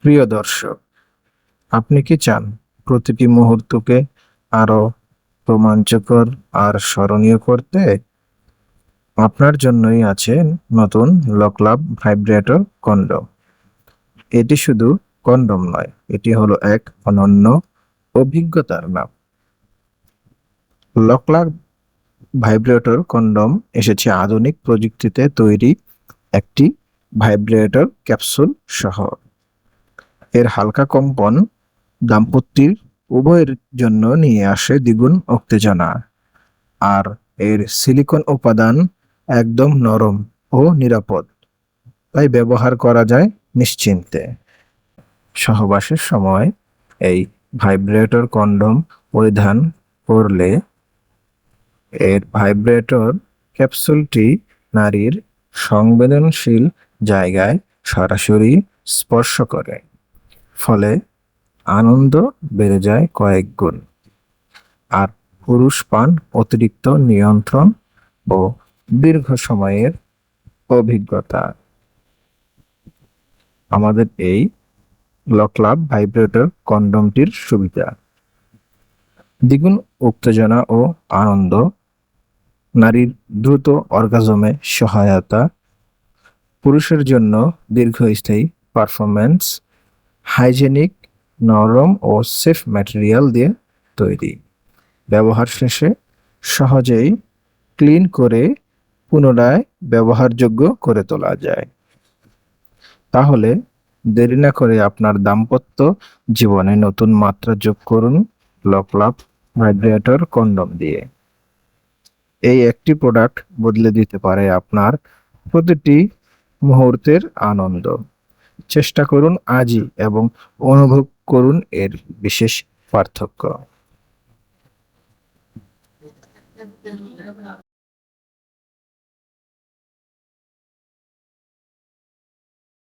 প্রিয় দর্শক, আপনি কি চান প্রতিটি মুহূর্তকে আরো রোমাঞ্চকর আর স্মরণীয় করতে? আপনার জন্যই আছে নতুন লকলাভ ভাইব্রেটর কন্ডম। এটি শুধু কন্ডম নয়, এটি হলো এক অনন্য অভিজ্ঞতার নাম। লকলাভ ভাইব্রেটর কন্ডম এসেছে আধুনিক প্রযুক্তিতে তৈরি একটি ভাইব্রেটর ক্যাপসুল সহ। এর হালকা কম্পন দাম্পত্যের উভয়ের জন্য নিয়ে আসে দ্বিগুণ উত্তেজনা, আর এর সিলিকন উপাদান একদম নরম ও নিরাপদ, তাই ব্যবহার করা যায় নিশ্চিন্তে। সহবাসের সময় এই ভাইব্রেটর কন্ডম পরিধান করলে এর ভাইব্রেটর ক্যাপসুলটি নারীর সংবেদনশীল জায়গায় সরাসরি স্পর্শ করে, ফলে আনন্দ বেড়ে যায় কয়েক গুণ। আর পুরুষ পান অতিরিক্ত নিয়ন্ত্রণ ও দীর্ঘ সময়ের অভিজ্ঞতা। আমাদের এই লকলাভ ভাইব্রেটর কন্ডমটির সুবিধা: দ্বিগুণ উত্তেজনা ও আনন্দ, নারীর দ্রুত অর্গাজমে সহায়তা, পুরুষের জন্য দীর্ঘস্থায়ী পারফরম্যান্স, হাইজেনিক, নরম ও সেফ ম্যাটেরিয়াল দিয়ে তৈরি। ব্যবহার শেষে সহজেই ক্লিন করে পুনরায় ব্যবহারযোগ্য করে তোলা যায়। তাহলে দেরি না করে আপনার দাম্পত্য জীবনে নতুন মাত্রা যোগ করুন লকলাভ ভাইব্রেটর কন্ডম দিয়ে। এই একটি প্রোডাক্ট বদলে দিতে পারে আপনার প্রতিটি মুহূর্তের আনন্দ। চেষ্টা করুন আজই এবং অনুভব করুন এর বিশেষ পার্থক্য।